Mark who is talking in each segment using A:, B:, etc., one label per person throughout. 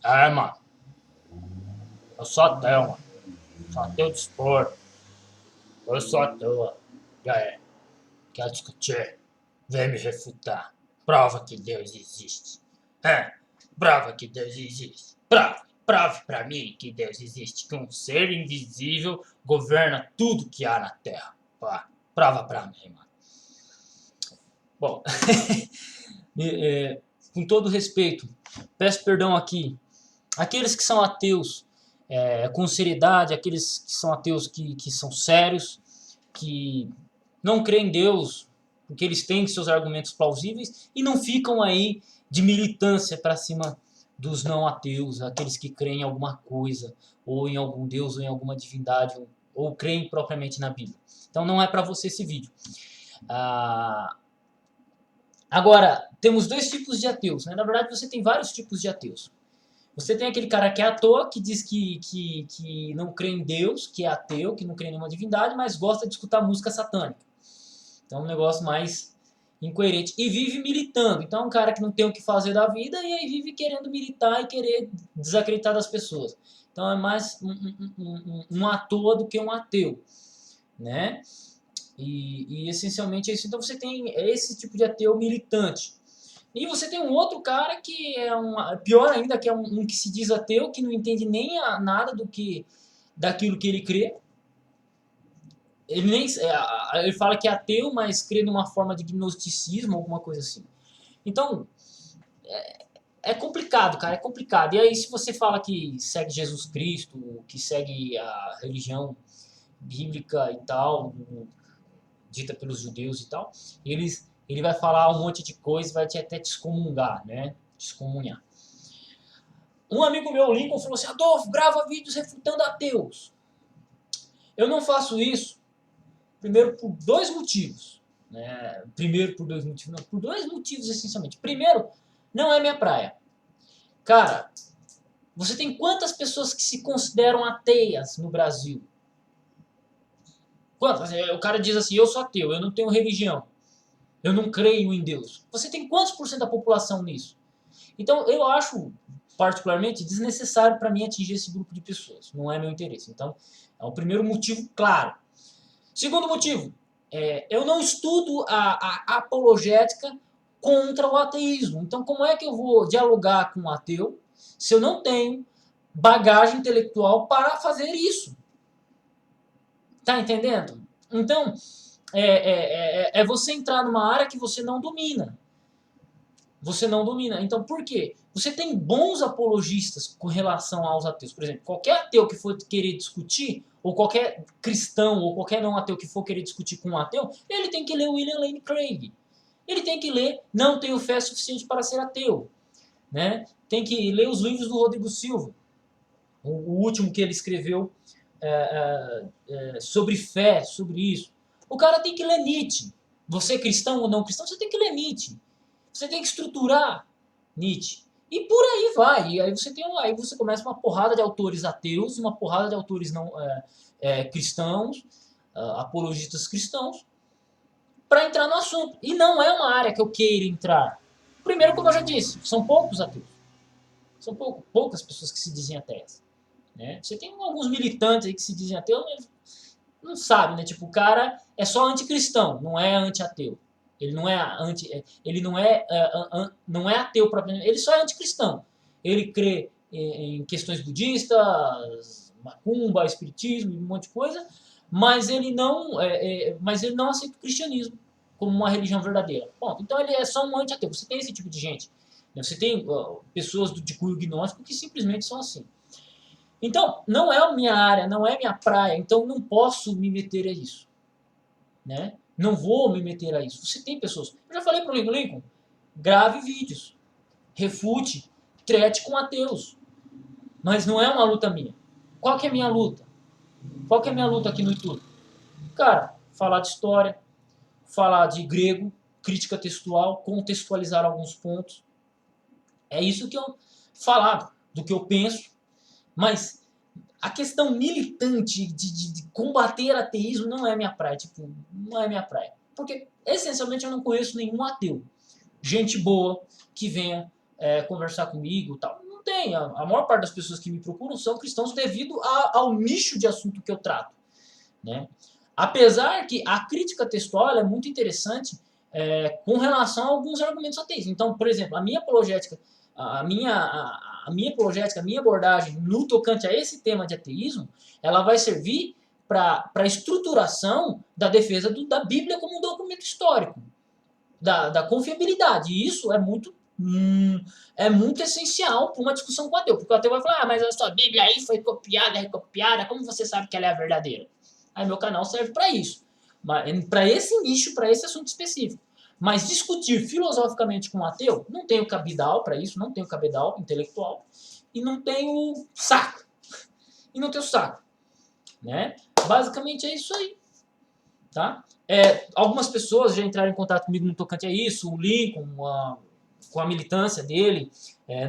A: É, mano, eu sou ateu, mano. Sou ateu de expor. Eu sou ateu. E aí, quer discutir? Vem me refutar. Prova que Deus existe. É, prova que Deus existe. Prove pra mim que Deus existe. Que um ser invisível governa tudo que há na Terra. Pá, prova pra mim, mano. Bom, com todo respeito, peço perdão aqui. Aqueles que são ateus com seriedade, aqueles que são ateus que são sérios, que não creem em Deus, porque eles têm seus argumentos plausíveis e não ficam aí de militância para cima dos não ateus, aqueles que creem em alguma coisa, ou em algum Deus, ou em alguma divindade, ou creem propriamente na Bíblia. Então não é para você esse vídeo. Agora, temos dois tipos de ateus. Né? Na verdade, você tem vários tipos de ateus. Você tem aquele cara que é à toa, que diz que não crê em Deus, que é ateu, que não crê em nenhuma divindade, mas gosta de escutar música satânica. Então é um negócio mais incoerente. E vive militando. Então é um cara que não tem o que fazer da vida e aí vive querendo militar e querer desacreditar das pessoas. Então é mais um à toa do que um ateu. Né? E essencialmente é isso. Então você tem esse tipo de ateu militante. E você tem um outro cara que é pior ainda, que é um que se diz ateu, que não entende nem nada daquilo que ele crê. Ele fala que é ateu, mas crê numa forma de gnosticismo, alguma coisa assim. Então, é complicado, cara, é complicado. E aí se você fala que segue Jesus Cristo, que segue a religião bíblica e tal, dita pelos judeus e tal, ele vai falar um monte de coisa e vai até te excomungar, né? Excomunhar. Um amigo meu, Lincoln, falou assim: Adolfo, grava vídeos refutando ateus. Eu não faço isso, primeiro por dois motivos. Né? Primeiro por dois motivos, não, por dois motivos essencialmente. Primeiro, não é minha praia. Cara, você tem quantas pessoas que se consideram ateias no Brasil? Quantas? O cara diz assim: eu sou ateu, eu não tenho religião. Eu não creio em Deus. Você tem quantos por cento da população nisso? Então, eu acho, particularmente, desnecessário para mim atingir esse grupo de pessoas. Não é meu interesse. Então, é o primeiro motivo, claro. Segundo motivo, eu não estudo a apologética contra o ateísmo. Então, como é que eu vou dialogar com um ateu se eu não tenho bagagem intelectual para fazer isso? Tá entendendo? Então, é você entrar numa área que você não domina. Você não domina. Então, por quê? Você tem bons apologistas com relação aos ateus. Por exemplo, qualquer ateu que for querer discutir, ou qualquer cristão, ou qualquer não ateu que for querer discutir com um ateu, ele tem que ler William Lane Craig. Ele tem que ler Não Tenho Fé Suficiente para Ser Ateu. Né? Tem que ler os livros do Rodrigo Silva. O último que ele escreveu sobre fé, sobre isso. O cara tem que ler Nietzsche. Você é cristão ou não cristão, você tem que ler Nietzsche. Você tem que estruturar Nietzsche. E por aí vai. E aí você começa uma porrada de autores ateus e uma porrada de autores não cristãos, apologistas cristãos, para entrar no assunto. E não é uma área que eu queira entrar. Primeiro, como eu já disse, são poucos ateus. São poucas pessoas que se dizem ateias. Né? Você tem alguns militantes aí que se dizem ateus, mas não sabe, né? Tipo, o cara é só anticristão, não é anti-ateu. Ele não é não é ateu propriamente, ele só é anticristão. Ele crê em questões budistas, macumba, espiritismo, um monte de coisa, mas ele não aceita o cristianismo como uma religião verdadeira. Bom, então ele é só um anti-ateu. Você tem esse tipo de gente. Você tem pessoas de cunho gnóstico que simplesmente são assim. Então, não é a minha área, não é minha praia, então não posso me meter a isso. Né? Não vou me meter a isso. Você tem pessoas... Eu já falei para o Lincoln, grave vídeos, refute, trete com ateus. Mas não é uma luta minha. Qual que é a minha luta? Qual que é a minha luta aqui no YouTube? Cara, falar de história, falar de grego, crítica textual, contextualizar alguns pontos. É isso que eu falar do que eu penso, mas a questão militante de combater ateísmo não é minha praia, tipo, não é minha praia. Porque, essencialmente, eu não conheço nenhum ateu. Gente boa que venha conversar comigo e tal. Não tem. A maior parte das pessoas que me procuram são cristãos devido ao nicho de assunto que eu trato, né? Apesar que a crítica textual é muito interessante com relação a alguns argumentos ateístas. Então, por exemplo, a minha apologética, a minha apologética, a minha abordagem no tocante a esse tema de ateísmo, ela vai servir para a estruturação da defesa da Bíblia como um documento histórico, da confiabilidade. E isso é muito essencial para uma discussão com o ateu. Porque o ateu vai falar, mas a sua Bíblia aí foi copiada, recopiada, como você sabe que ela é a verdadeira? Aí meu canal serve para isso. Para esse nicho, para esse assunto específico. Mas discutir filosoficamente com o ateu, não tenho cabidal para isso, não tenho cabidal intelectual e não tenho saco. E não tenho saco. Né? Basicamente é isso aí. Tá? Algumas pessoas já entraram em contato comigo no tocante a isso, o Lincoln, com a militância dele,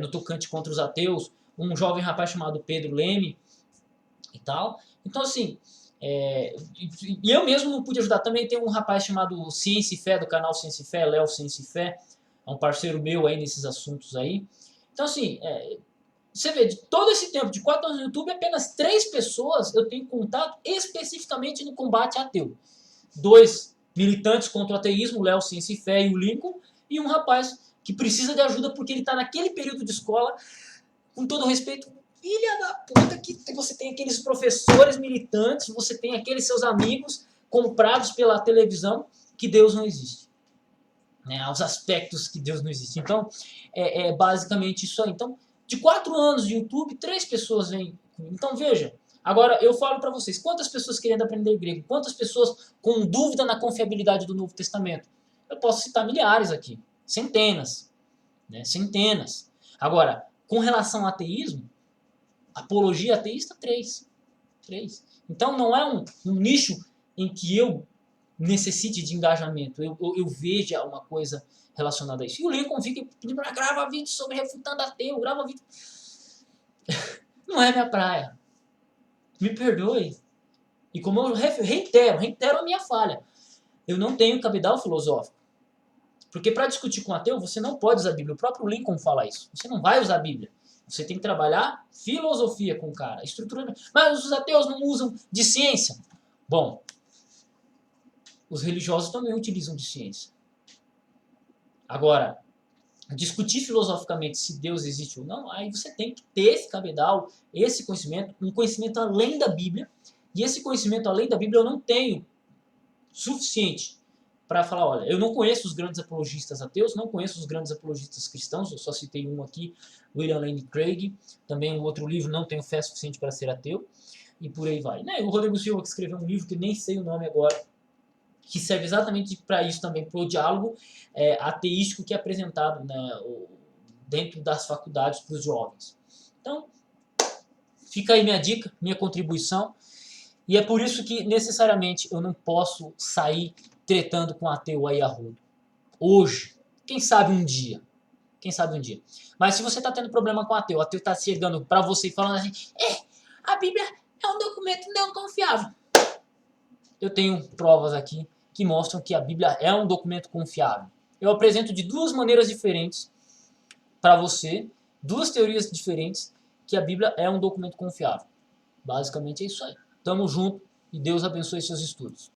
A: no tocante contra os ateus, um jovem rapaz chamado Pedro Leme e tal. Então, assim, e eu mesmo não pude ajudar. Também tem um rapaz chamado Ciência e Fé, do canal Ciência e Fé, Léo Ciência e Fé, é um parceiro meu aí nesses assuntos aí. Então, assim, você vê, de todo esse tempo, de 4 anos no YouTube, apenas 3 pessoas eu tenho contato especificamente no combate ateu. 2 militantes contra o ateísmo, o Léo Ciência e Fé e o Lincoln, e um rapaz que precisa de ajuda porque ele está naquele período de escola, com todo respeito, filha da puta, que você tem aqueles professores militantes, você tem aqueles seus amigos comprados pela televisão, que Deus não existe. Né? Os aspectos que Deus não existe. Então, é basicamente isso aí. Então, de 4 anos de YouTube, 3 pessoas vêm. Então, veja, agora eu falo para vocês, quantas pessoas querendo aprender grego? Quantas pessoas com dúvida na confiabilidade do Novo Testamento? Eu posso citar milhares aqui, centenas, né? Centenas. Agora, com relação ao ateísmo, apologia ateísta, 3. Então não é um nicho em que eu necessite de engajamento, eu veja uma coisa relacionada a isso. E o Lincoln fica pedindo para gravar vídeo sobre refutando ateu, grava vídeo. Não é minha praia. Me perdoe. E como eu reitero a minha falha. Eu não tenho cabedal filosófico. Porque para discutir com ateu, você não pode usar a Bíblia. O próprio Lincoln fala isso. Você não vai usar a Bíblia. Você tem que trabalhar filosofia com o cara. Estrutura. Mas os ateus não usam de ciência. Bom, os religiosos também utilizam de ciência. Agora, discutir filosoficamente se Deus existe ou não, aí você tem que ter esse cabedal, esse conhecimento, um conhecimento além da Bíblia. E esse conhecimento além da Bíblia eu não tenho suficiente para falar, olha, eu não conheço os grandes apologistas ateus, não conheço os grandes apologistas cristãos, eu só citei um aqui, William Lane Craig, também um outro livro, Não Tenho Fé Suficiente para Ser Ateu, e por aí vai. Né? O Rodrigo Silva que escreveu um livro, que nem sei o nome agora, que serve exatamente para isso também, para o diálogo ateístico que é apresentado, né, dentro das faculdades para os jovens. Então, fica aí minha dica, minha contribuição, e é por isso que necessariamente eu não posso sair tretando com ateu aí a rodo. Hoje, quem sabe um dia. Quem sabe um dia. Mas se você está tendo problema com o ateu está chegando para você e falando assim, a Bíblia é um documento não confiável. Eu tenho provas aqui que mostram que a Bíblia é um documento confiável. Eu apresento de 2 maneiras diferentes para você, 2 teorias diferentes, que a Bíblia é um documento confiável. Basicamente é isso aí. Tamo junto e Deus abençoe seus estudos.